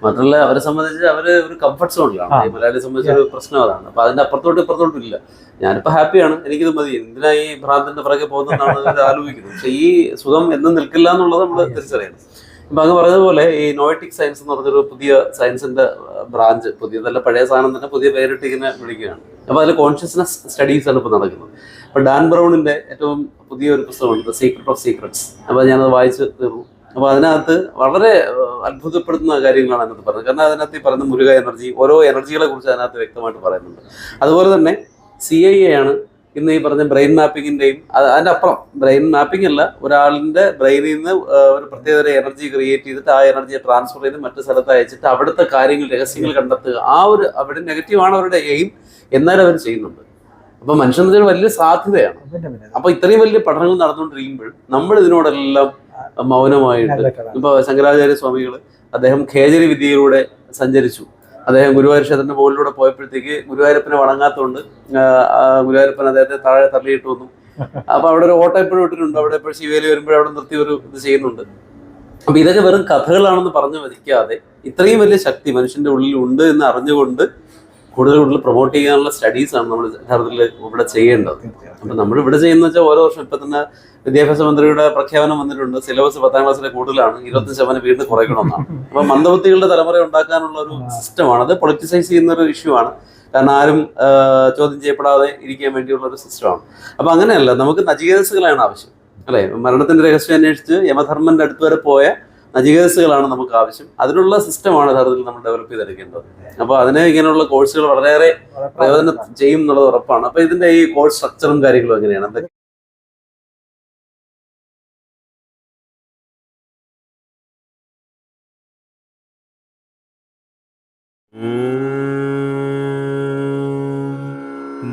മാത്രമല്ല അവരെ സംബന്ധിച്ച് അവര് ഒരു കംഫർട്ട് സോണിലാണ്. മലയാളിയെ സംബന്ധിച്ച ഒരു പ്രശ്നം അതാണ്. അപ്പൊ അതിന്റെ അപ്പുറത്തോട്ടും ഇല്ല. ഞാനിപ്പോ ഹാപ്പിയാണ്, എനിക്കിത് മതി, എന്തിനാ ഈ ഭ്രാന്തിന്റെ പുറകെ പോകുന്നതാണ് ആലോചിക്കുന്നത്. പക്ഷെ ഈ സുഖം എന്നും നിൽക്കില്ല എന്നുള്ളത് നമ്മൾ തിരിച്ചറിയണം. ഇപ്പൊ അങ്ങ് പറഞ്ഞതുപോലെ ഈ നോയറ്റിക് സയൻസ് എന്ന് പറഞ്ഞൊരു പുതിയ സയൻസിന്റെ ബ്രാഞ്ച്, പുതിയതല്ല പഴയ സാധനം തന്നെ പുതിയ പേരിട്ട് ഇങ്ങനെ വിളിക്കുകയാണ്. അപ്പൊ അതിൽ കോൺഷ്യസ്നസ് സ്റ്റഡീസ് ആണ് ഇപ്പൊ നടക്കുന്നത്. അപ്പൊ ഡാൻ ബ്രൗണിന്റെ ഏറ്റവും പുതിയൊരു പുസ്തകമുണ്ട്, ദ സീക്രട്ട് ഓഫ് സീക്രട്സ്. അപ്പൊ ഞാനത് വായിച്ച് തീർന്നു. അപ്പൊ അതിനകത്ത് വളരെ അത്ഭുതപ്പെടുന്ന കാര്യങ്ങളാണ് അതിനകത്ത് പറയുന്നത്. കാരണം അതിനകത്ത് ഈ പറയുന്ന മുരുക എനർജി, ഓരോ എനർജികളെ കുറിച്ച് അതിനകത്ത് വ്യക്തമായിട്ട് പറയുന്നുണ്ട്. അതുപോലെ തന്നെ CIA ആണ് ഇന്ന് ഈ പറഞ്ഞ ബ്രെയിൻ മാപ്പിങ്ങിന്റെയും അതിന്റെ അപ്പുറം, ബ്രെയിൻ മാപ്പിംഗ് അല്ല, ഒരാളിന്റെ ബ്രെയിനിൽ നിന്ന് ഒരു പ്രത്യേക എനർജി ക്രിയേറ്റ് ചെയ്തിട്ട് ആ എനർജിയെ ട്രാൻസ്ഫർ ചെയ്ത് മറ്റു സ്ഥലത്ത് അയച്ചിട്ട് അവിടുത്തെ കാര്യങ്ങൾ, രഹസ്യങ്ങൾ കണ്ടെത്തുക. ആ ഒരു അവിടെ നെഗറ്റീവാണ് അവരുടെ എയിം, എന്നാലും അവർ ചെയ്യുന്നുണ്ട്. അപ്പൊ മനുഷ്യന് വലിയ സാധ്യതയാണ്. അപ്പൊ ഇത്രയും വലിയ പഠനങ്ങൾ നടന്നുകൊണ്ടിരിക്കുമ്പോൾ നമ്മൾ ഇതിനോടെല്ലാം മൗനമായിട്ട്, ഇപ്പൊ ശങ്കരാചാര്യ സ്വാമികൾ അദ്ദേഹം ഖേജരി വിദ്യയിലൂടെ സഞ്ചരിച്ചു. അദ്ദേഹം ഗുരുവായൂർ ക്ഷേത്രത്തിന്റെ മുകളിലൂടെ പോയപ്പോഴത്തേക്ക് ഗുരുവായൂരപ്പനെ വണങ്ങാത്തതുകൊണ്ട് ഗുരുവായൂരപ്പൻ അദ്ദേഹത്തെ താഴെ തള്ളിയിട്ട് വന്നു. അപ്പൊ അവിടെ ഒരു ഓട്ടം എപ്പോഴും ഇട്ടിട്ടുണ്ട്. അവിടെ എപ്പോഴും ശിവേലി വരുമ്പോഴും അവിടെ നിർത്തി ഒരു ഇത് ചെയ്യുന്നുണ്ട്. അപ്പൊ ഇതൊക്കെ വെറും കഥകളാണെന്ന് പറഞ്ഞു വധിക്കാതെ ഇത്രയും വലിയ ശക്തി മനുഷ്യന്റെ ഉള്ളിൽ ഉണ്ട് എന്ന് അറിഞ്ഞുകൊണ്ട് കൂടുതൽ പ്രൊമോട്ട് ചെയ്യാനുള്ള സ്റ്റഡീസാണ് നമ്മൾ യഥാർത്ഥത്തിൽ ഇവിടെ ചെയ്യേണ്ടത്. അപ്പൊ നമ്മൾ ഇവിടെ ചെയ്യുന്ന വെച്ചാൽ ഓരോ വർഷം ഇപ്പൊ തന്നെ വിദ്യാഭ്യാസ മന്ത്രിയുടെ പ്രഖ്യാപനം വന്നിട്ടുണ്ട്, സിലബസ് 10ാം ക്ലാസ്സിലെ കൂടുതലാണ്, 25% വീണ്ടും കുറയ്ക്കണമെന്നാണ്. അപ്പൊ മന്ദബുദ്ധികളുടെ തലമുറ ഉണ്ടാക്കാനുള്ള ഒരു സിസ്റ്റമാണ് അത്. പൊളിറ്റിസൈസ് ചെയ്യുന്ന ഒരു ഇഷ്യൂ ആണ്. കാരണം ആരും ചോദ്യം ചെയ്യപ്പെടാതെ ഇരിക്കാൻ വേണ്ടിയുള്ള ഒരു സിസ്റ്റമാണ്. അപ്പൊ അങ്ങനെയല്ല, നമുക്ക് നചികേതസുകളാണ് ആവശ്യം, അല്ലെ? മരണത്തിന്റെ രഹസ്യം അന്വേഷിച്ച് യമധർമ്മന്റെ അടുത്ത് വരെ പോയ നചികേതസുകളാണ് നമുക്ക് ആവശ്യം. അതിനുള്ള സിസ്റ്റമാണ് യഥാർത്ഥത്തിൽ നമ്മൾ ഡെവലപ്പ് ചെയ്തെടുക്കേണ്ടത്. അപ്പൊ അതിന് ഇങ്ങനെയുള്ള കോഴ്സുകൾ വളരെയേറെ പ്രയോജനം ചെയ്യും എന്നുള്ളത് ഉറപ്പാണ്. അപ്പൊ ഇതിന്റെ ഈ കോഴ്സ് സ്ട്രക്ചറും കാര്യങ്ങളും എങ്ങനെയാണ്? എന്തൊക്കെ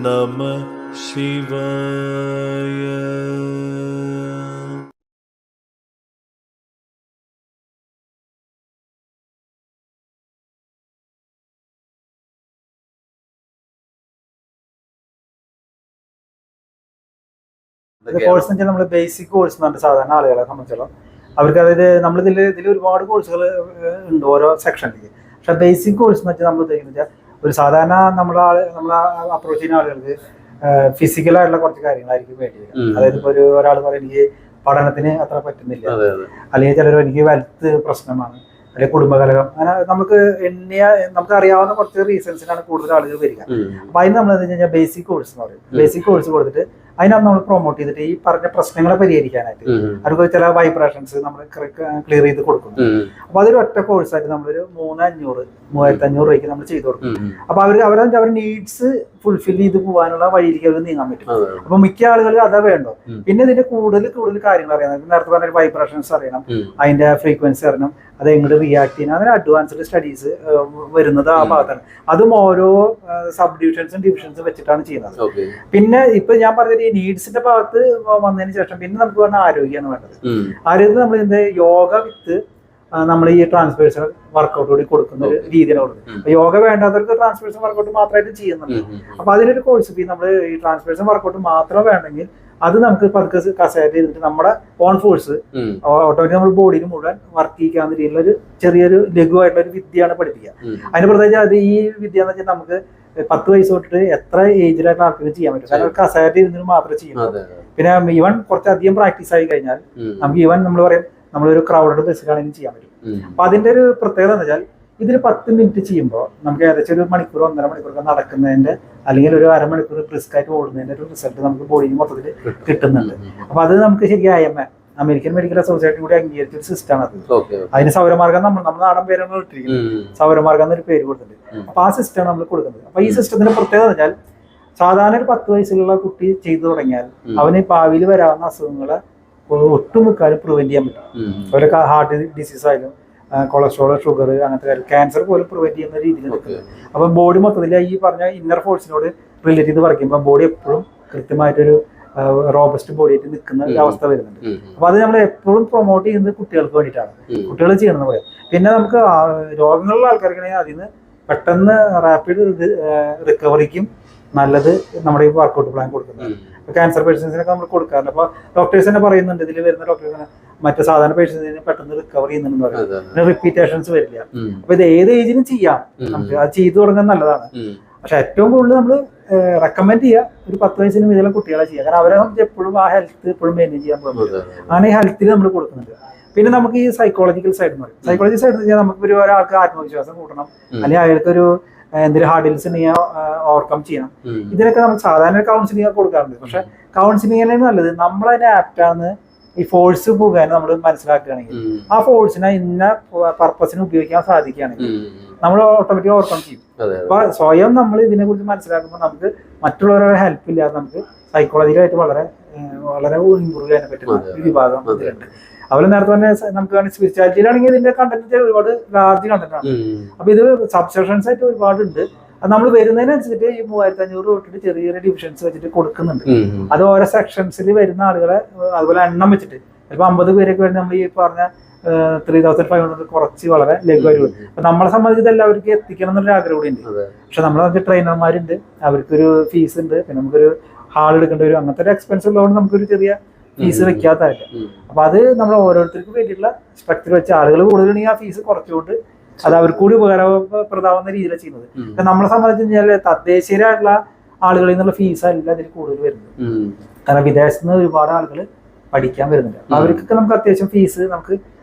നമഃ ശിവായ. കോഴ്സ് നമ്മൾ ബേസിക് കോഴ്സ് എന്ന് പറഞ്ഞാൽ സാധാരണ ആളുകളെ സംബന്ധിച്ചോളം അവർക്ക് അതായത് ഇതിൽ ഒരുപാട് കോഴ്സുകൾ ഉണ്ട് ഓരോ സെക്ഷനിലേക്ക്. പക്ഷെ ബേസിക് കോഴ്സ് എന്ന് വെച്ചാൽ നമ്മൾ ഉദ്ദേശിക്കുന്നത് ഒരു സാധാരണ നമ്മളെ അപ്രോച്ച് ചെയ്യുന്ന ആളുകൾക്ക് ഫിസിക്കലായിട്ടുള്ള കുറച്ച് കാര്യങ്ങളായിരിക്കും വേണ്ടി വരിക. അതായത് ഇപ്പോൾ ഒരാൾ പറയും എനിക്ക് പഠനത്തിന് അത്ര പറ്റുന്നില്ല, അല്ലെങ്കിൽ ചിലർ എനിക്ക് വലുത്ത് പ്രശ്നമാണ്, അല്ലെങ്കിൽ കുടുംബകലകം, അങ്ങനെ നമുക്ക് അറിയാവുന്ന കുറച്ച് റീസൺസിനാണ് കൂടുതൽ ആളുകൾ വരിക. അപ്പൊ അതിന് നമ്മൾ എന്താ കഴിഞ്ഞാൽ ബേസിക് കോഴ്സ് എന്ന് പറയും. ബേസിക് കോഴ്സ് കൊടുത്തിട്ട് അതിനകത്ത് നമ്മൾ പ്രൊമോട്ട് ചെയ്തിട്ട് ഈ പറഞ്ഞ പ്രശ്നങ്ങളെ പരിഹരിക്കാനായിട്ട് അവർക്ക് ചില വൈബ്രേഷൻസ് നമ്മൾ ക്ലിയർ ചെയ്ത് കൊടുക്കുന്നു. അപ്പൊ അതൊരു ഒറ്റ കോഴ്സായിട്ട് നമ്മളൊരു 3,500 രൂപയ്ക്ക് നമ്മൾ ചെയ്തു കൊടുക്കും. അപ്പൊ അവരുടെ നീഡ്സ് ഫുൾഫിൽ ചെയ്ത് പോകാനുള്ള വഴിയിലേക്ക് അവർ നീങ്ങാൻ പറ്റും. അപ്പൊ മിക്ക ആളുകൾ അതാ വേണ്ടോ. പിന്നെ ഇതിന്റെ കൂടുതൽ കാര്യങ്ങൾ അറിയണം. നേരത്തെ പറഞ്ഞ വൈബ്രേഷൻസ് അറിയണം, അതിന്റെ ഫ്രീക്വൻസി അറിയണം, അത് എങ്ങോട്ട് റിയാക്ട് ചെയ്യണം. അങ്ങനെ അഡ്വാൻസ്ഡ് സ്റ്റഡീസ് വരുന്നത് ആ ഭാഗത്താണ്. അതും ഓരോ സബ് ഡിവിഷൻസും ഡിവിഷൻസും വെച്ചിട്ടാണ് ചെയ്യുന്നത്. പിന്നെ ഇപ്പൊ ഞാൻ പറഞ്ഞത് ഈ നീഡ്സിന്റെ ഭാഗത്ത് വന്നതിന് ശേഷം പിന്നെ നമുക്ക് പറഞ്ഞ ആരോഗ്യമാണ് വേണ്ടത്. ആരോഗ്യം നമ്മൾ ഇതിന്റെ യോഗ വിത്ത് നമ്മൾ ഈ ട്രാൻസ്പേഴ്സൺ വർക്കൗട്ട് കൂടി കൊടുക്കുന്ന ഒരു രീതിയാണ് കൊടുക്കുന്നത്. യോഗ വേണ്ടാത്തവർക്ക് ട്രാൻസ്പേഴ്സൺ വർക്കൗട്ട് മാത്രമായിട്ട് ചെയ്യുന്നുണ്ട്. അപ്പൊ അതിനൊരു കോഴ്സ് ഫീ നമ്മൾ ഈ ട്രാൻസ്പേഴ്സൺ വർക്കൗട്ട് മാത്രം വേണമെങ്കിൽ അത് നമുക്ക് പതുക്കെ കസേര ചെയ്തിട്ട് നമ്മുടെ ഓൺ ഫോഴ്സ് ഓട്ടോമാറ്റിക് നമ്മൾ ബോഡിയിൽ മുഴുവൻ വർക്ക് ചെയ്യിക്കാവുന്ന രീതിയിലുള്ള ഒരു ചെറിയൊരു ലഘുവായിട്ടുള്ള ഒരു വിദ്യയാണ് പഠിപ്പിക്കുക. അതിന് പ്രത്യേകിച്ച് അത് ഈ വിദ്യ എന്ന് വെച്ചാൽ നമുക്ക് 10 വയസ്സ് തൊട്ടിട്ട് എത്ര ഏജിലായിട്ടുള്ള ആൾക്കാർക്ക് ചെയ്യാൻ പറ്റും. കാരണം കസേര ഇരുന്നിട്ട് മാത്രമേ ചെയ്യുള്ളൂ. പിന്നെ ഈവൻ കുറച്ചധികം പ്രാക്ടീസ് ആയി കഴിഞ്ഞാൽ നമുക്ക് ഈവൻ നമ്മൾ പറയും നമ്മളൊരു ക്രൗഡഡ് ബസ്സിലാണെങ്കിലും ചെയ്യാൻ പറ്റും. അപ്പൊ അതിന്റെ ഒരു പ്രത്യേകത എന്ന് വെച്ചാൽ ഇതിൽ 10 മിനിറ്റ് ചെയ്യുമ്പോൾ നമുക്ക് ഏകദേശം ഒരു മണിക്കൂർ 1.5 മണിക്കൂർ നടക്കുന്നതിന്റെ അല്ലെങ്കിൽ ഒരു അരമണിക്കൂർ brisk ആയിട്ട് ഓടുന്നതിന്റെ ഒരു റിസൾട്ട് നമുക്ക് ബോഡിയിൽ മൊത്തത്തിൽ കിട്ടുന്നുണ്ട്. അപ്പൊ അത് നമുക്ക് ശരിക്കും അമേരിക്കൻ മെഡിക്കൽ അസോസിയേഷൻ കൂടി അംഗീകരിച്ച ഒരു സിസ്റ്റമാണ് അത്. അതിന് സൗരമാർഗം നമ്മുടെ നാടൻ പേരാണ് ഇട്ടിരിക്കുന്നത്, സൗരമാർഗം എന്നൊരു പേര് കൊടുത്തിട്ടുണ്ട്. അപ്പൊ ആ സിസ്റ്റമാണ് നമ്മൾ കൊടുക്കുന്നത്. അപ്പൊ ഈ സിസ്റ്റത്തിന്റെ പ്രത്യേകത എന്ന് വെച്ചാൽ സാധാരണ ഒരു 10 വയസ്സുള്ള കുട്ടി ചെയ്തു തുടങ്ങിയാൽ അവന് ഭാവിയിൽ വരാവുന്ന അസുഖങ്ങളെ ഒട്ടുമുക്കാലും പ്രിവെന്റ് ചെയ്യാൻ പറ്റും. അതുപോലെ ഹാർട്ട് ഡിസീസ് ആയാലും കൊളസ്ട്രോൾ, ഷുഗർ, അങ്ങനത്തെ കാര്യം, ക്യാൻസർ പോലും പ്രിവെന്റ് ചെയ്യുന്ന രീതിയിൽ നിൽക്കുന്നത്. അപ്പൊ ബോഡി മൊത്തത്തിൽ ഈ പറഞ്ഞ ഇന്നർ ഫോഴ്സിനോട് റിലേറ്റ് ചെയ്ത് വർക്ക് ചെയ്യുമ്പോൾ ബോഡി എപ്പോഴും കൃത്യമായിട്ടൊരു റോബസ്റ്റ് ബോഡി ആയിട്ട് നിൽക്കുന്ന ഒരു അവസ്ഥ വരുന്നുണ്ട്. അപ്പൊ അത് നമ്മൾ എപ്പോഴും പ്രൊമോട്ട് ചെയ്യുന്നത് കുട്ടികൾക്ക് വേണ്ടിയിട്ടാണ്, കുട്ടികൾ ചെയ്യണമെന്ന് പറയാം. പിന്നെ നമുക്ക് രോഗങ്ങളുള്ള ആൾക്കാർക്കാണെങ്കിൽ അതിൽ നിന്ന് പെട്ടെന്ന് റാപ്പിഡ് റിക്കവറിക്കും നല്ലത് നമ്മുടെ ഈ വർക്കൗട്ട് പ്ലാൻ കൊടുക്കുന്നത്. ക്യാൻസർ പേഷ്യൻസിനൊക്കെ നമ്മൾ കൊടുക്കാറുണ്ട്. അപ്പൊ ഡോക്ടേഴ്സ് തന്നെ പറയുന്നുണ്ട്, ഇതിൽ വരുന്ന ഡോക്ടേഴ്സ് തന്നെ മറ്റു സാധാരണ പേഷ്യൻസിന് പെട്ടെന്ന് റിക്കവർ ചെയ്യുന്നുണ്ടെന്ന് പറയും. അതെ. പിന്നെ റിപ്പീറ്റേഷൻസ് വരില്ല. ഉം. അപ്പൊ ഇത് ഏത് ഏജിനും ചെയ്യാം, നമുക്ക് അത് ചെയ്തു തുടങ്ങാൻ നല്ലതാണ്. ഉം. പക്ഷെ ഏറ്റവും കൂടുതൽ നമ്മൾ റെക്കമെൻഡ് ചെയ്യുക ഒരു 10 വയസ്സിന് മുതലുള്ള കുട്ടികളെ ചെയ്യുക. കാരണം അവരെ നമുക്ക് എപ്പോഴും ആ ഹെൽത്ത് എപ്പോഴും മെയിൻറ്റെയിൻ ചെയ്യാൻ പോകുന്നത്. അങ്ങനെ ഈ ഹെൽത്തിൽ നമ്മൾ കൊടുക്കുന്നുണ്ട്. പിന്നെ നമുക്ക് ഈ സൈക്കോളജിക്കൽ സൈഡ് എന്ന് പറയും. സൈക്കോളജി സൈഡ് എന്ന് വെച്ചാൽ നമുക്ക് ഒരാൾക്ക് ആത്മവിശ്വാസം കൂട്ടണം, അല്ലെങ്കിൽ അയാൾക്കൊരു എന്തെങ്കിലും ഹാർഡിൽസ് ഉണ്ടെങ്കിൽ ഓവർകം ചെയ്യണം. ഇതിനൊക്കെ നമ്മൾ സാധാരണ കൗൺസിലിംഗ് കൊടുക്കാറുണ്ട്. പക്ഷെ കൗൺസിലിംഗ് നല്ലത് നമ്മളതിനെ ആപ്റ്റാന്ന് ഈ ഫോഴ്സ് മുഖേന നമ്മൾ മനസ്സിലാക്കുകയാണെങ്കിൽ ആ ഫോഴ്സിനെ ഇന്ന പർപ്പസിന് ഉപയോഗിക്കാൻ സാധിക്കുകയാണെങ്കിൽ നമ്മൾ ഓട്ടോമാറ്റിക് ഓവർകം ചെയ്യും. അപ്പൊ സ്വയം നമ്മൾ ഇതിനെ കുറിച്ച് മനസ്സിലാക്കുമ്പോൾ നമുക്ക് മറ്റുള്ളവരുടെ ഹെൽപ്പ് ഇല്ലാതെ നമുക്ക് സൈക്കോളജിക്കലായിട്ട് വളരെ വളരെ ഇമ്പ്രൂവ് ചെയ്യാൻ പറ്റുന്ന ഒരു വിഭാഗം ഇതിലുണ്ട്. അതുപോലെ നേരത്തെ തന്നെ നമുക്ക് സ്പിരിച്വാലിറ്റിയിലാണെങ്കിൽ ഇതിന്റെ കണ്ടന്റ് ഒരുപാട് ലാർജ് കണ്ടന്റ് ആണ്. അപ്പൊ ഇത് സബ്സെക്ഷൻസ് ആയിട്ട് ഒരുപാടുണ്ട്. അത് നമ്മൾ വരുന്നതിനനുസരിച്ചിട്ട് ഈ 3500 തൊട്ടിട്ട് ചെറിയ ചെറിയ ഡിവിഷൻസ് വെച്ചിട്ട് കൊടുക്കുന്നുണ്ട്. അത് ഓരോ സെക്ഷൻസിൽ വരുന്ന ആളുകളെ അതുപോലെ എണ്ണം വെച്ചിട്ട് ചിലപ്പോൾ 50 പേരൊക്കെ വരുന്ന നമ്മൾ ഈ പറഞ്ഞ 3500 കുറച്ച് വളരെ ലഘുവായിട്ട് വരും. അപ്പൊ നമ്മളെ സംബന്ധിച്ച് എല്ലാവർക്കും എത്തിക്കണം എന്നൊരു ആഗ്രഹം കൂടി ഉണ്ട്. പക്ഷെ നമ്മളെ ട്രെയിനർമാരുണ്ട്, അവർക്കൊരു ഫീസ് ഉണ്ട്, പിന്നെ നമുക്കൊരു ഹാൾ എടുക്കേണ്ടി വരും. അങ്ങനത്തെ ഒരു എക്സ്പെൻസ് ഉള്ളതുകൊണ്ട് നമുക്കൊരു ചെറിയ ഫീസ് വെക്കാത്തതല്ല. അപ്പൊ അത് നമ്മൾ ഓരോരുത്തർക്കും വേണ്ടിയിട്ടുള്ള സ്ട്രക്ചർ വെച്ച് ആളുകൾ കൂടുതലുണ്ടെങ്കിൽ ആ ഫീസ് കുറച്ചുകൊണ്ട് അത് അവർക്ക് കൂടി ഉപകാരപ്രദമാവുന്ന രീതിയിലാണ് ചെയ്യുന്നത്. നമ്മളെ സംബന്ധിച്ച് കഴിഞ്ഞാൽ തദ്ദേശീയരായിട്ടുള്ള ആളുകളിൽ നിന്നുള്ള ഫീസ് അല്ല അതിൽ കൂടുതൽ വരുന്നത്. കാരണം വിദേശത്ത് നിന്ന് ഒരുപാട് ആളുകൾ പഠിക്കാൻ വരുന്നുണ്ട്. അവർക്കൊക്കെ നമുക്ക് അത്യാവശ്യം ഫീസ് നമുക്ക്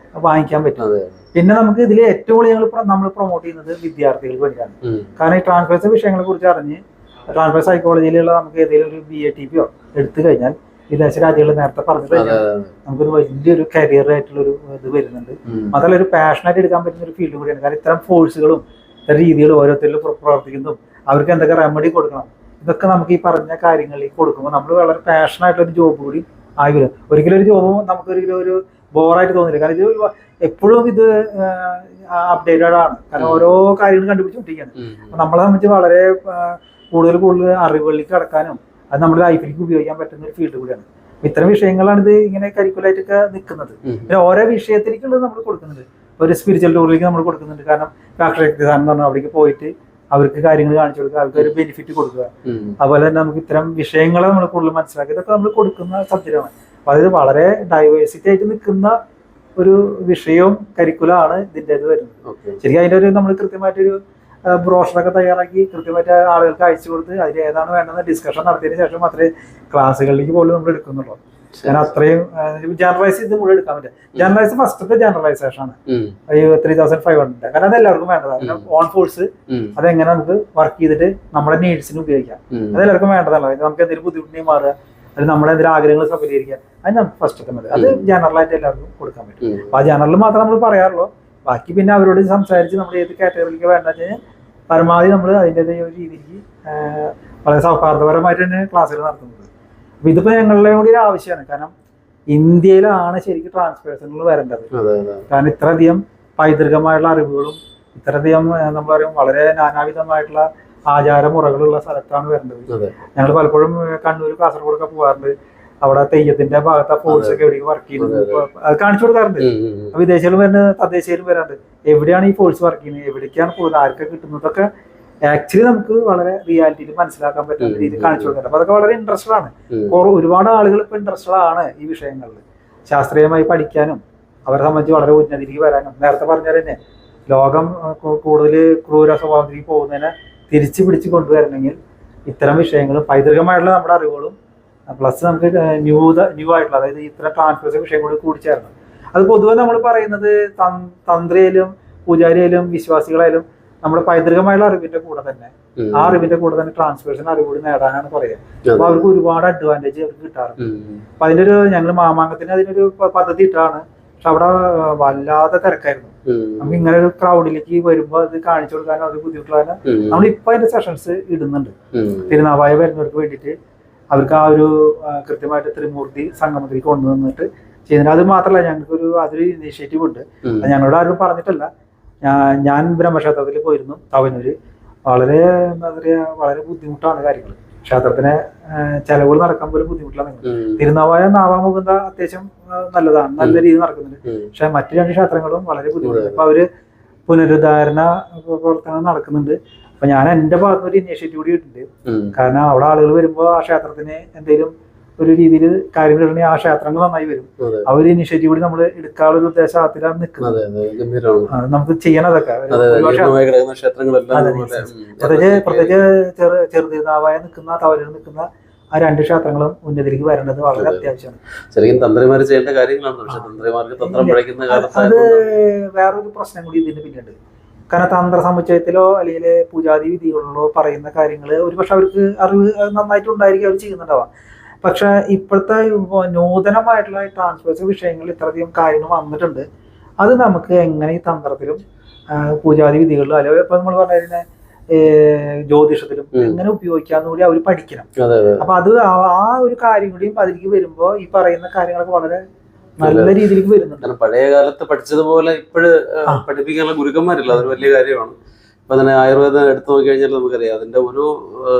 വാങ്ങിക്കാൻ പറ്റും. പിന്നെ നമുക്ക് ഇതിൽ ഏറ്റവും കൂടുതൽ നമ്മൾ പ്രൊമോട്ട് ചെയ്യുന്നത് വിദ്യാർത്ഥികൾക്ക് വേണ്ടിയാണ്. കാരണം ഈ ട്രാൻസ്ഫേഴ്സ് വിഷയങ്ങളെ കുറിച്ച് അറിഞ്ഞ് ട്രാൻസ്ഫർ സൈക്കോളജിയിലുള്ള നമുക്ക് ഏതെങ്കിലും ഒരു BATP എടുത്തു കഴിഞ്ഞാൽ വിദേശ രാജ്യങ്ങൾ നേരത്തെ പറഞ്ഞു കഴിഞ്ഞാൽ നമുക്കൊരു വലിയൊരു കരിയർ ആയിട്ടുള്ളൊരു ഇത് വരുന്നുണ്ട്. അതല്ല ഒരു പാഷനായിട്ട് എടുക്കാൻ പറ്റുന്ന ഒരു ഫീൽഡ് കൂടിയാണ്. കാരണം ഇത്തരം ഫോഴ്സുകളും ഇത്തരം രീതികളും ഓരോരുത്തരിലും പ്രവർത്തിക്കുന്നതും അവർക്ക് എന്തൊക്കെ റെമഡി കൊടുക്കണം ഇതൊക്കെ നമുക്ക് ഈ പറഞ്ഞ കാര്യങ്ങളിൽ കൊടുക്കുമ്പോൾ നമ്മൾ വളരെ പാഷനായിട്ടുള്ളൊരു ജോബ് കൂടി ആയി വരും. ഒരിക്കലും ഒരു ജോബും നമുക്കൊരിക്കലും ഒരു ബോറായിട്ട് തോന്നില്ല. കാരണം ഇത് എപ്പോഴും ഇത് അപ്ഡേറ്റഡ് ആണ്. കാരണം ഓരോ കാര്യങ്ങളും കണ്ടുപിടിച്ചുകൊണ്ടിരിക്കുകയാണ്. അപ്പൊ നമ്മളെ സംബന്ധിച്ച് വളരെ കൂടുതൽ അറിവുകളിലേക്ക് കടക്കാനും അത് നമ്മുടെ ലൈഫിലേക്ക് ഉപയോഗിക്കാൻ പറ്റുന്ന ഒരു ഫീൽഡ് കൂടിയാണ്. ഇത്തരം വിഷയങ്ങളാണ് ഇത് ഇങ്ങനെ കരിക്കുലായിട്ടൊക്കെ നിൽക്കുന്നത്. പിന്നെ ഓരോ വിഷയത്തിലേക്കുള്ളത് നമ്മൾ കൊടുക്കുന്നുണ്ട്. ഒരു സ്പിരിച്വൽ ടൂറിലേക്ക് നമ്മൾ കൊടുക്കുന്നുണ്ട്. കാരണം അക്ഷരക്തിസാനം എന്ന് പറഞ്ഞാൽ അവിടേക്ക് പോയിട്ട് അവർക്ക് കാര്യങ്ങൾ കാണിച്ചു കൊടുക്കുക, അവർക്ക് ഒരു ബെനിഫിറ്റ് കൊടുക്കുക. അതുപോലെ തന്നെ നമുക്ക് ഇത്തരം വിഷയങ്ങളെ നമ്മൾ കൂടുതൽ മനസ്സിലാക്കുക. ഇതൊക്കെ നമ്മൾ കൊടുക്കുന്ന സബ്ജക്റ്റാണ്. അപ്പൊ അത് വളരെ ഡൈവേഴ്സിറ്റി ആയിട്ട് നിൽക്കുന്ന ഒരു വിഷയവും കരിക്കുലാണ് ഇതിൻ്റെ വരുന്നത്. ശരിക്കും അതിൻ്റെ ഒരു നമ്മൾ കൃത്യമായിട്ടൊരു ബ്രോഷറൊക്കെ തയ്യാറാക്കി കൃത്യമായിട്ട് ആളുകൾക്ക് അയച്ചു കൊടുത്ത് അതിൽ ഏതാണ് വേണ്ടതെന്ന് ഡിസ്കഷൻ നടത്തിയതിനു ശേഷം മാത്രമേ ക്ലാസ്സുകളിലേക്ക് പോലും നമ്മൾ എടുക്കുന്നുള്ളൂ. കാരണം അത്രയും ജനറലൈസ് ഇത് മുഴുവൻ എടുക്കാൻ പറ്റും. ജനറലൈസ് ഫസ്റ്റത്തെ ജനറലൈസേഷൻ ആണ് 3500. കാരണം അത് എല്ലാവർക്കും വേണ്ടതാണ്. ഓൺ ഫോഴ്സ് അതെങ്ങനെ നമുക്ക് വർക്ക് ചെയ്തിട്ട് നമ്മുടെ നീഡ്സിന് ഉപയോഗിക്കാം, അത് എല്ലാവർക്കും വേണ്ടതല്ല. നമുക്ക് എന്തെങ്കിലും ബുദ്ധിമുട്ടിനെ മാറുക, അല്ലെങ്കിൽ നമ്മുടെ എന്തെങ്കിലും ആഗ്രഹങ്ങൾ സഫലീകരിക്കുക, അത് നമുക്ക് ഫസ്റ്റത്തെ മതി. അത് ജനറലായിട്ട് എല്ലാവർക്കും കൊടുക്കാൻ പറ്റും. അപ്പൊ ആ ജനറൽ മാത്രം നമ്മൾ പറയാറുള്ളൂ. ബാക്കി പിന്നെ അവരോട് സംസാരിച്ച് നമ്മൾ ഏത് കാറ്റഗറിക്ക് വേണ്ടെന്ന് വെച്ച് കഴിഞ്ഞാൽ പരമാവധി നമ്മൾ അതിൻ്റെതായ ഒരു രീതിക്ക് വളരെ സൗഹാർദ്ദപരമായിട്ട് തന്നെ ക്ലാസ്സുകൾ നടത്തുന്നത്. അപ്പൊ ഇതിപ്പോ ഞങ്ങളുടെ കൂടി ഒരു ആവശ്യമാണ്. കാരണം ഇന്ത്യയിലാണ് ശരിക്കും ട്രാൻസ്പേഴ്സണൽ വരേണ്ടത്. കാരണം ഇത്രയധികം പൈതൃകമായിട്ടുള്ള അറിവുകളും ഇത്രയധികം നമ്മൾ പറയും വളരെ നാനാവിധമായിട്ടുള്ള ആചാരമുറകളുള്ള സ്ഥലത്താണ് വരേണ്ടത്. ഞങ്ങൾ പലപ്പോഴും കണ്ണൂർ കാസർഗോഡൊക്കെ പോകാറുണ്ട്. അവിടെ തെയ്യത്തിന്റെ ഭാഗത്ത് ഫോഴ്സ് ഒക്കെ എവിടേക്ക് വർക്ക് ചെയ്യുന്നത് അത് കാണിച്ചു കൊടുക്കാറുണ്ട്. വിദേശികളും വരുന്നത് തദ്ദേശീയരും വരാറുണ്ട്. എവിടെയാണ് ഈ ഫോഴ്സ് വർക്ക് ചെയ്യുന്നത്, എവിടേക്കാണ് പോകുന്നത്, ആർക്കൊക്കെ കിട്ടുന്നതൊക്കെ ആക്ച്വലി നമുക്ക് വളരെ റിയാലിറ്റിയിൽ മനസ്സിലാക്കാൻ പറ്റുന്ന രീതിയിൽ കാണിച്ചു കൊടുക്കുന്നുണ്ട്. അപ്പൊ അതൊക്കെ വളരെ ഇൻട്രസ്റ്റഡ് ആണ്. ഒരുപാട് ആളുകൾ ഇപ്പൊ ഇൻട്രസ്റ്റഡ് ആണ് ഈ വിഷയങ്ങളിൽ ശാസ്ത്രീയമായി പഠിക്കാനും അവരെ സംബന്ധിച്ച് വളരെ ഉന്നതിയിലേക്ക് വരാനും. നേരത്തെ പറഞ്ഞാൽ തന്നെ ലോകം കൂടുതൽ ക്രൂര സ്വഭാവത്തിലേക്ക് പോകുന്നതിനെ തിരിച്ചു പിടിച്ച് കൊണ്ടുവരണമെങ്കിൽ ഇത്തരം വിഷയങ്ങളും പൈതൃകമായിട്ടുള്ള നമ്മുടെ അറിവുകളും പ്ലസ് നമുക്ക് ന്യൂ ആയിട്ടുള്ള അതായത് ഇത്തരം ട്രാൻസ്ഫേഴ്സ് വിഷയം കൂടി കൂടിച്ചേരണം. അത് പൊതുവെ നമ്മൾ പറയുന്നത് തന്ത്രിയായാലും പൂജാരിയായാലും വിശ്വാസികളായാലും നമ്മുടെ പൈതൃകമായുള്ള അറിവിന്റെ കൂടെ തന്നെ ആ അറിവിന്റെ കൂടെ തന്നെ ട്രാൻസ്ഫേഴ്സിന് അറിവ് കൂടി നേടാനാണ് പറയുക. അപ്പൊ അവർക്ക് ഒരുപാട് അഡ്വാൻറ്റേജ് അവർക്ക് കിട്ടാറുണ്ട്. അപ്പൊ അതിന്റെ ഒരു ഞങ്ങൾ മാമാങ്കത്തിന് അതിനൊരു പദ്ധതി ഇട്ടാണ്. പക്ഷെ അവിടെ വല്ലാതെ തിരക്കായിരുന്നു. നമുക്ക് ഇങ്ങനെ ഒരു ക്രൗഡിലേക്ക് വരുമ്പോൾ അത് കാണിച്ചു കൊടുക്കാനും അത് ബുദ്ധിമുട്ടുള്ള നമ്മളിപ്പോ അതിന്റെ സെഷൻസ് ഇടുന്നുണ്ട്. തിരുനാവായ വരുന്നവർക്ക് വേണ്ടിയിട്ട് അവർക്ക് ആ ഒരു കൃത്യമായിട്ട് ത്രിമൂർത്തി സംഗമത്തിലേക്ക് കൊണ്ടുവന്നിട്ട് ചെയ്യുന്നത്. അത് മാത്രമല്ല ഞങ്ങൾക്കൊരു അതൊരു ഇനീഷ്യേറ്റീവ് ഉണ്ട്. അത് ഞങ്ങളോട് ആരും പറഞ്ഞിട്ടല്ല. ഞാൻ ബ്രഹ്മക്ഷേത്രത്തിൽ പോയിരുന്നു തവനൂര്. വളരെ എന്താ പറയുക വളരെ ബുദ്ധിമുട്ടാണ് കാര്യങ്ങൾ. ക്ഷേത്രത്തിന് ചെലവുകൾ നടക്കാൻ പോലും ബുദ്ധിമുട്ടിലാണ്. തിരുനാവായ നാവാമുകുന്ദ അത്യാവശ്യം നല്ലതാണ്, നല്ല രീതിയിൽ നടക്കുന്നുണ്ട്. പക്ഷെ മറ്റു 2 ക്ഷേത്രങ്ങളും വളരെ ബുദ്ധിമുട്ടുണ്ട്. അപ്പൊ അവര് പുനരുദ്ധാരണ പ്രവർത്തനം നടക്കുന്നുണ്ട്. അപ്പൊ ഞാൻ എന്റെ ഭാഗത്ത് ഒരു ഇനീഷ്യേറ്റീവ് കൂടി ഇട്ടിട്ടുണ്ട്. കാരണം അവിടെ ആളുകൾ വരുമ്പോൾ ആ ക്ഷേത്രത്തിന് എന്തെങ്കിലും ഒരു രീതിയിൽ കാര്യങ്ങൾ ഇടണമെങ്കിൽ ആ ക്ഷേത്രങ്ങൾ നന്നായി വരും. അതെ. ആ ഒരു ഇനിഷ്യേറ്റീവ് കൂടി നമ്മൾ എടുക്കാനുള്ള ഒരു ഉദ്ദേശത്തിലാണ് നിൽക്കുന്നത്. നമുക്ക് ചെയ്യണതൊക്കെ പ്രത്യേകിച്ച് ചെറുതിരുനാവായ നിൽക്കുന്ന തവരിൽ നിൽക്കുന്ന ആ 2 ക്ഷേത്രങ്ങളും ഉന്നതിലേക്ക് വരേണ്ടത് വളരെ അത്യാവശ്യമാണ്. ശരിക്കും തന്ത്രിമാർ ചെയ്യേണ്ട കാര്യങ്ങളാണ്. പക്ഷെ തന്ത്രിമാർക്ക് തന്ത്രം പിഴയ്ക്കുന്ന കാലത്ത് അത് വേറൊരു പ്രശ്നം കൂടി ഇതിന്റെ പിന്നിലുണ്ട്. കാരണം തന്ത്ര സമുച്ചയത്തിലോ അല്ലെങ്കിൽ പൂജാതി വിധികളിലോ പറയുന്ന കാര്യങ്ങൾ ഒരുപക്ഷെ അവർക്ക് അറിവ് നന്നായിട്ട് ഉണ്ടായിരിക്കും, അവർ ചെയ്യുന്നുണ്ടാവാം. പക്ഷെ ഇപ്പോഴത്തെ നൂതനമായിട്ടുള്ള ട്രാൻസ്ഫേഴ്സ് വിഷയങ്ങളിൽ ഇത്രയധികം കാര്യങ്ങൾ വന്നിട്ടുണ്ട്. അത് നമുക്ക് എങ്ങനെ ഈ തന്ത്രത്തിലും പൂജാതി വിധികളിലും അല്ലെങ്കിൽ ഇപ്പൊ നമ്മൾ പറഞ്ഞ ജ്യോതിഷത്തിലും എങ്ങനെ ഉപയോഗിക്കാന്ന് കൂടി അവർ പഠിക്കണം. അപ്പൊ അത് ആ ഒരു കാര്യം കൂടിയും അതിലേക്ക് വരുമ്പോ ഈ പറയുന്ന കാര്യങ്ങളൊക്കെ വളരെ നല്ല രീതിയിലേക്ക് വരുന്നുണ്ട്. പഴയ കാലത്ത് പഠിച്ചതുപോലെ ഇപ്പോഴ് പഠിപ്പിക്കാനുള്ള ഗുരുക്കന്മാരില്ല, അതൊരു വലിയ കാര്യമാണ്. ഇപ്പൊ തന്നെ ആയുർവേദം എടുത്തു നോക്കി കഴിഞ്ഞാൽ നമുക്കറിയാം, അതിന്റെ ഒരു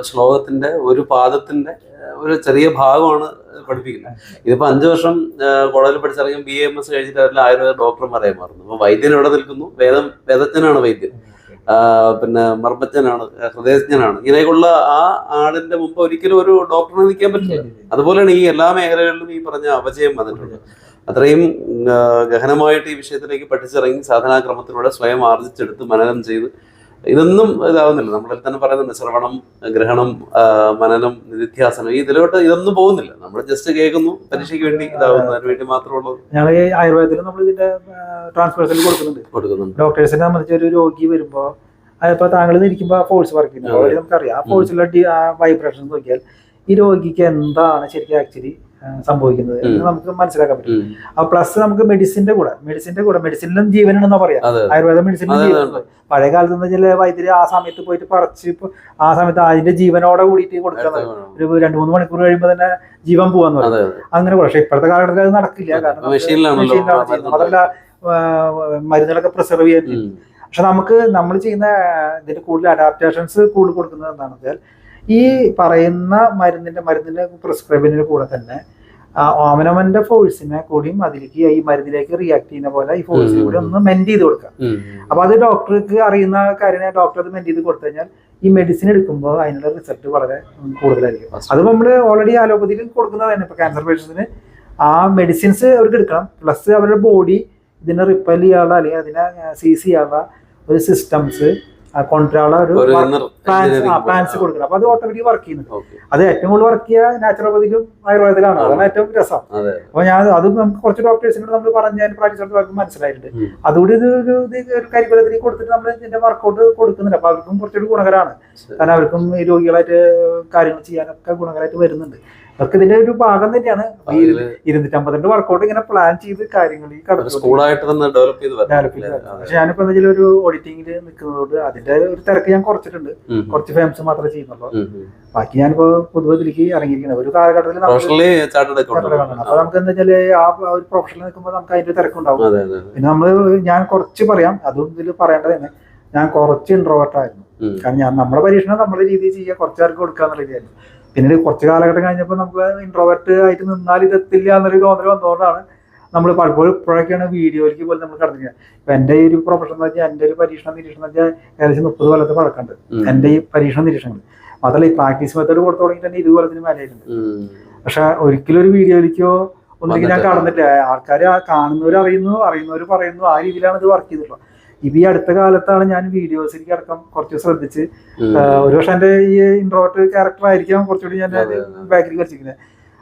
ശ്ലോകത്തിന്റെ ഒരു പാദത്തിന്റെ ഒരു ചെറിയ ഭാഗമാണ് പഠിപ്പിക്കുന്നത്. ഇതിപ്പോ 5 വർഷം കോളേജിൽ പഠിച്ചിറങ്ങിയും BAMS കഴിഞ്ഞിട്ട് അവരിൽ ആയുർവേദ ഡോക്ടർമാരായി മാറുന്നു. അപ്പൊ വൈദ്യൻ എവിടെ നിൽക്കുന്നു? വേദജ്ഞനാണ് വൈദ്യൻ, പിന്നെ മർമ്മജ്ഞനാണ്, ഹൃദയജ്ഞനാണ്. ഇങ്ങനെയൊക്കെയുള്ള ആ ആളിന്റെ മുമ്പ് ഒരിക്കലും ഒരു ഡോക്ടറിനെ നിൽക്കാൻ പറ്റില്ല. അതുപോലെയാണ് ഈ എല്ലാ മേഖലകളിലും ഈ പറഞ്ഞ അപജയം വന്നിട്ടുണ്ട്. അത്രയും ഗഹനമായിട്ട് ഈ വിഷയത്തിലേക്ക് പഠിച്ചിറങ്ങി സാധനാക്രമത്തിലൂടെ സ്വയം ആർജിച്ചെടുത്ത് മനനം ചെയ്ത് ഇതൊന്നും ഇതാവുന്നില്ല. നമ്മളിൽ തന്നെ പറയുന്നുണ്ട് ശ്രവണം, ഗ്രഹണം, മനനം, നിധിധ്യാസനം, ഇതിലോട്ട് ഇതൊന്നും പോകുന്നില്ല. നമ്മൾ ജസ്റ്റ് കേൾക്കുന്നു, പരീക്ഷയ്ക്ക് വേണ്ടി ഇതാവുന്നു, അതിന് വേണ്ടി മാത്രമുള്ളത്. ഞങ്ങൾ ഈ ആയുർവേദത്തിൽ നമ്മൾ ഇതിന്റെ ട്രാൻസ്ഫേഴ്സിൽ കൊടുക്കുന്നുണ്ട്. ഡോക്ടേഴ്സിനെ സംബന്ധിച്ച് ഒരു രോഗി വരുമ്പോ അതിപ്പോ താങ്കൾ ഇരിക്കുമ്പോൾ ഫോഴ്സ് വർക്ക് ചെയ്യുന്നത് ഓൾറെഡി നമുക്കറിയാം. ആ ഫോഴ്സിലുള്ള വൈബ്രേഷൻ നോക്കിയാൽ ഈ രോഗിക്ക് എന്താണ് ശരിക്കും ആക്ച്വലി സംഭവിക്കുന്നത് എന്ന് നമുക്ക് മനസ്സിലാക്കാൻ പറ്റും. ആ പ്ലസ് നമുക്ക് മെഡിസിന്റെ കൂടെ മെഡിസിനിലും ജീവനുണ്ടെന്നാ പറയാം. ആയുർവേദ മെഡിസിനിലും ജീവനുണ്ട്. പഴയ കാലത്ത് എന്ന് വെച്ചാൽ വൈദ്യുതി ആ സമയത്ത് പോയിട്ട് പറിച്ച് ആ സമയത്ത് അതിന്റെ ജീവനോടെ കൂടിയിട്ട് കൊടുക്കുന്നത് ഒരു 2-3 മണിക്കൂർ കഴിയുമ്പോൾ തന്നെ ജീവൻ പോവാന്ന് പറയും. അങ്ങനെ പക്ഷെ ഇപ്പോഴത്തെ കാലഘട്ടത്തിൽ അത് നടക്കില്ല. കാരണം അതല്ല മരുന്നുകളൊക്കെ പ്രിസർവ് ചെയ്യാൻ. പക്ഷെ നമ്മൾ ചെയ്യുന്ന ഇതിന്റെ കൂടുതൽ അഡാപ്റ്റേഷൻസ് കൂടുതൽ കൊടുക്കുന്നത് എന്താണെന്ന് വെച്ചാൽ ഈ പറയുന്ന മരുന്നിന്റെ പ്രിസ്ക്രൈബിന്റെ കൂടെ തന്നെ അവനവന്റെ ഫോഴ്സിനെ കൂടിയും അതിലേക്ക് ഈ മരുന്നിലേക്ക് റിയാക്ട് ചെയ്യുന്ന പോലെ ഈ ഫോഴ്സിനെ കൂടി ഒന്ന് മെന്റ് ചെയ്ത് കൊടുക്കാം. അപ്പൊ അത് ഡോക്ടർക്ക് അറിയുന്ന കാര്യമാണ്. ഡോക്ടർ അത് മെന്റ് ചെയ്ത് കൊടുത്തു കഴിഞ്ഞാൽ ഈ മെഡിസിൻ എടുക്കുമ്പോൾ അതിനുള്ള റിസൾട്ട് വളരെ കൂടുതലായിരിക്കും. അത് നമ്മൾ ഓൾറെഡി അലോപ്പതിയിൽ കൊടുക്കുന്നത് തന്നെ. ഇപ്പൊ ക്യാൻസർ പേഷ്യൻസിന് ആ മെഡിസിൻസ് അവർക്ക് എടുക്കണം, പ്ലസ് അവരുടെ ബോഡി ഇതിനെ റിപ്പൽ ചെയ്യാനുള്ള അല്ലെങ്കിൽ അതിനെ സീസ് ചെയ്യാനുള്ള ഒരു സിസ്റ്റംസ് കൊണ്ടുവരാനുള്ള ഒരു പ്ലാൻസ് കൊടുക്കണം. അപ്പൊ അത് ഓട്ടോമാറ്റിക് വർക്ക് ചെയ്യുന്നുണ്ട്. അത് ഏറ്റവും കൂടുതൽ വർക്ക് ചെയ്യുക നാച്ചുറോപ്പതിയിലും ആയുർവേദത്തിലാണ്. അതാണ് ഏറ്റവും രസം. അപ്പൊ അത് നമുക്ക് കുറച്ച് ഡോക്ടേഴ്സിനോട് നമ്മൾ പറഞ്ഞ പ്രാക്ടീസ് അവർക്ക് മനസ്സിലായിട്ടുണ്ട്. അതുകൂടി ഒരു കരിക്കുലത്തിലേക്ക് കൊടുത്തിട്ട് നമ്മൾ ഇതിന്റെ വർക്കൗട്ട് കൊടുക്കുന്നുണ്ട്. അപ്പൊ അവർക്കും കുറച്ചുകൂടി ഗുണകരമാണ്. കാരണം അവർക്കും ഈ രോഗികളായിട്ട് കാര്യങ്ങൾ ചെയ്യാനൊക്കെ ഗുണകരമായിട്ട് വരുന്നുണ്ട്. അതൊക്കെ ഇതിന്റെ ഒരു ഭാഗം തന്നെയാണ്. 252 വർക്കൗട്ട് ഇങ്ങനെ പ്ലാൻ ചെയ്ത് കാര്യങ്ങൾ ഈ സ്കൂളായിട്ട് തന്നെ ഡെവലപ്പ് ചെയ്ത്. പക്ഷെ ഞാനിപ്പോ എന്താ ഒരു ഓഡിറ്റിംഗിൽ നിൽക്കുന്നതുകൊണ്ട് അതിന്റെ ഒരു തിരക്ക് ഞാൻ കുറച്ചിട്ടുണ്ട്. കുറച്ച് ഫേംസ് മാത്രമേ ചെയ്യുന്നുള്ളൂ. ബാക്കി ഞാനിപ്പോ പൊതുവെ ഇതിലേക്ക് ഇറങ്ങിയിരിക്കുന്നത് ഒരു കാലഘട്ടത്തിൽ. അപ്പൊ നമുക്ക് എന്താ വെച്ചാല് ആ ഒരു പ്രൊഫഷനിൽ നിൽക്കുമ്പോൾ നമുക്ക് അതിന്റെ തിരക്കുണ്ടാവും. പിന്നെ ഞാൻ കുറച്ച് പറയാം, അതും ഇതിൽ പറയേണ്ടത് തന്നെ. ഞാൻ കുറച്ച് ഇൻട്രോവേർട്ടായിരുന്നു. കാരണം നമ്മുടെ പരീക്ഷണം നമ്മുടെ രീതിയിൽ ചെയ്യുക, കുറച്ചുപേർക്ക് കൊടുക്കാന്നുള്ള രീതിയായിരുന്നു. പിന്നീട് കുറച്ച് കാലഘട്ടം കഴിഞ്ഞപ്പോൾ നമുക്ക് ഇൻട്രോവേർട്ട് ആയിട്ട് നിന്നാൽ ഇതെത്തില്ല എന്നൊരു തോന്നൽ വന്നതുകൊണ്ടാണ് നമ്മൾ പലപ്പോഴും ഇപ്പോഴൊക്കെയാണ് വീഡിയോയിലേക്ക് പോലും നമ്മൾ കടന്നിരിക്കുന്നത്. ഇപ്പൊ എന്റെ ഈ ഒരു പ്രൊഫഷൻ എന്ന് വെച്ചാൽ എന്റെ ഒരു പരീക്ഷണ നിരീക്ഷണം എന്ന് വെച്ചാൽ ഏകദേശം 30 കൊല്ലത്തെ പഴക്കമുണ്ട് എന്റെ ഈ പരീക്ഷണ നിരീക്ഷണങ്ങൾ. മാത്രമല്ല ഈ പ്രാക്ടീസ് മെത്തേഡ് കൊടുത്തു തുടങ്ങി തന്നെ 20 കൊല്ലത്തിന് മേലെയായിട്ടുണ്ട്. പക്ഷെ ഒരിക്കലും ഒരു വീഡിയോയിലേക്കോ ഒന്നിലേക്ക് ഞാൻ കടന്നിട്ടില്ല. ആൾക്കാർ കാണുന്നവർ അറിയുന്നവർ പറയുന്നു, ആ രീതിയിലാണ് ഇത് വർക്ക് ചെയ്തിട്ടുള്ളത്. ഇപ്പൊ ഈ അടുത്ത കാലത്താണ് ഞാൻ വീഡിയോസിലേക്ക് അടക്കം കുറച്ച് ശ്രദ്ധിച്ച്, ഒരുപക്ഷെ എന്റെ ഈ ഇൻട്രോവേർട്ട് ക്യാരക്ടർ ആയിരിക്കാം കുറച്ചുകൂടി ഞാൻ ബാക്കിൽ കളിച്ചിരിക്കുന്നത്.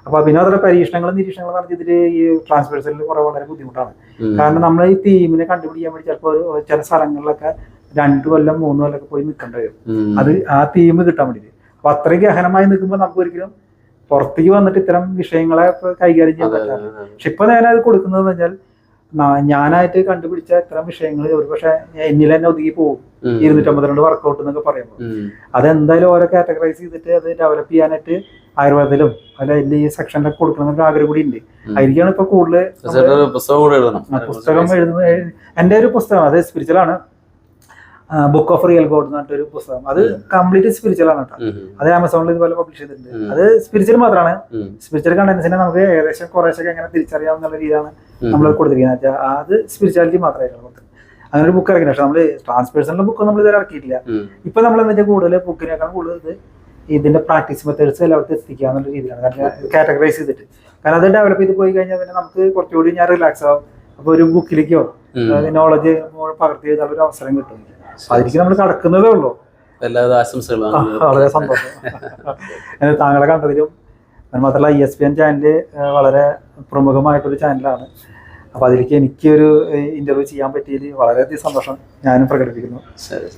അപ്പൊ പിന്നെ അതുപോലെ പരീക്ഷണങ്ങളും നിരീക്ഷണങ്ങളും നടത്തിയിട്ട് ഈ ട്രാൻസ്ഫേഴ്സിൽ വളരെ ബുദ്ധിമുട്ടാണ്. കാരണം നമ്മൾ ഈ തീമിനെ കണ്ടുപിടിക്കാൻ വേണ്ടി ചിലപ്പോൾ ചില സ്ഥലങ്ങളിലൊക്കെ 2 കൊല്ലം 3 കൊല്ലമൊക്കെ പോയി നിൽക്കേണ്ടി വരും. അത് ആ തീം കിട്ടാൻ വേണ്ടിയിട്ട്. അപ്പൊ അത്രയും ഗഹനമായി നിൽക്കുമ്പോൾ നമുക്ക് ഒരിക്കലും പുറത്തേക്ക് വന്നിട്ട് ഇത്തരം വിഷയങ്ങളെ കൈകാര്യം ചെയ്യാൻ പറ്റാറില്ല. പക്ഷെ ഇപ്പൊ ഞാനത് കൊടുക്കുന്നതെന്ന് വെച്ചാൽ ഞാനായിട്ട് കണ്ടുപിടിച്ച ഇത്തരം വിഷയങ്ങൾ ഒരുപക്ഷെ എന്നിൽ തന്നെ ഒതുങ്ങി പോകും. 252 വർക്കൗട്ട് എന്നൊക്കെ പറയുമ്പോൾ അതെന്തായാലും ഓരോ കാറ്റഗറൈസ് ചെയ്തിട്ട് അത് ഡെവലപ്പ് ചെയ്യാനായിട്ട് ആയുർവേദത്തിലും അല്ല ഈ സെക്ഷനിലൊക്കെ കൊടുക്കണം ആഗ്രഹം കൂടി ഉണ്ട്. അതിലേക്കാണ് ഇപ്പൊ കൂടുതൽ പുസ്തകം എഴുതുന്നത്. എന്റെ ഒരു പുസ്തകം അത് സ്പിരിച്വൽ ആണ്. ബുക്ക് ഓഫ് റിയൽ ഗോഡ് എന്ന് പറഞ്ഞൊരു പുസ്തകം. അത് കംപ്ലീറ്റ് സ്പിരിച്വൽ ആണ് കേട്ടോ. അത് ആമസോണിൽ ഇതുപോലെ പബ്ലിഷ് ചെയ്തിട്ടുണ്ട്. അത് സ്പിരിച്വൽ മാത്രമാണ്. സ്പിരിച്വൽ കണ്ടന്റ്സിനെ നമുക്ക് ഏകദേശം കുറേശ്ശൊക്കെ എങ്ങനെ തിരിച്ചറിയാവുന്ന രീതിയിലാണ് നമ്മൾ കൊടുത്തിരിക്കുന്നത്. വെച്ചാൽ അത് സ്പിരിച്വാലിറ്റി മാത്രമായിരുന്നു. അങ്ങനെ ഒരു ബുക്ക് ഇറക്കി. പക്ഷെ നമ്മള് ട്രാൻസ്പേഴ്സണൽ ബുക്ക് നമ്മൾ ഇതുവരെ ഇറക്കിയിട്ടില്ല. ഇപ്പൊ നമ്മൾ എന്താ വെച്ചാൽ കൂടുതൽ ബുക്കിനേക്കാൾ കൂടുതൽ ഇതിന്റെ പ്രാക്ടീസ് മെത്തേഡ്സ് എല്ലാവർക്കും എത്തിക്കുക എന്നുള്ള രീതിയിലാണ്. കാരണം കാറ്റഗറൈസ് ചെയ്തിട്ട്, കാരണം അത് ഡെവലപ്പ് ചെയ്ത് പോയി കഴിഞ്ഞാൽ പിന്നെ നമുക്ക് കുറച്ചുകൂടി ഞാൻ റിലാക്സ് ആവും. അപ്പോൾ ഒരു ബുക്കിലേക്കോ നോളജ് പകർത്തി എഴുതാനുള്ള ഒരു അവസരം കിട്ടും. അതിലേക്ക് നമ്മൾ കടക്കുന്നതേ ഉള്ളൂ. എല്ലാവിധ ആശംസകളാണ്. വളരെ സന്തോഷം താങ്കളെ കണ്ടതിലും. മാത്രമല്ല ESPN ചാനല് വളരെ പ്രമുഖമായിട്ടൊരു ചാനലാണ്. അപ്പോൾ അതിലേക്ക് എനിക്കൊരു ഇന്റർവ്യൂ ചെയ്യാൻ പറ്റിയതിൽ വളരെയധികം സന്തോഷം ഞാനും പ്രകടിപ്പിക്കുന്നു. ശരി.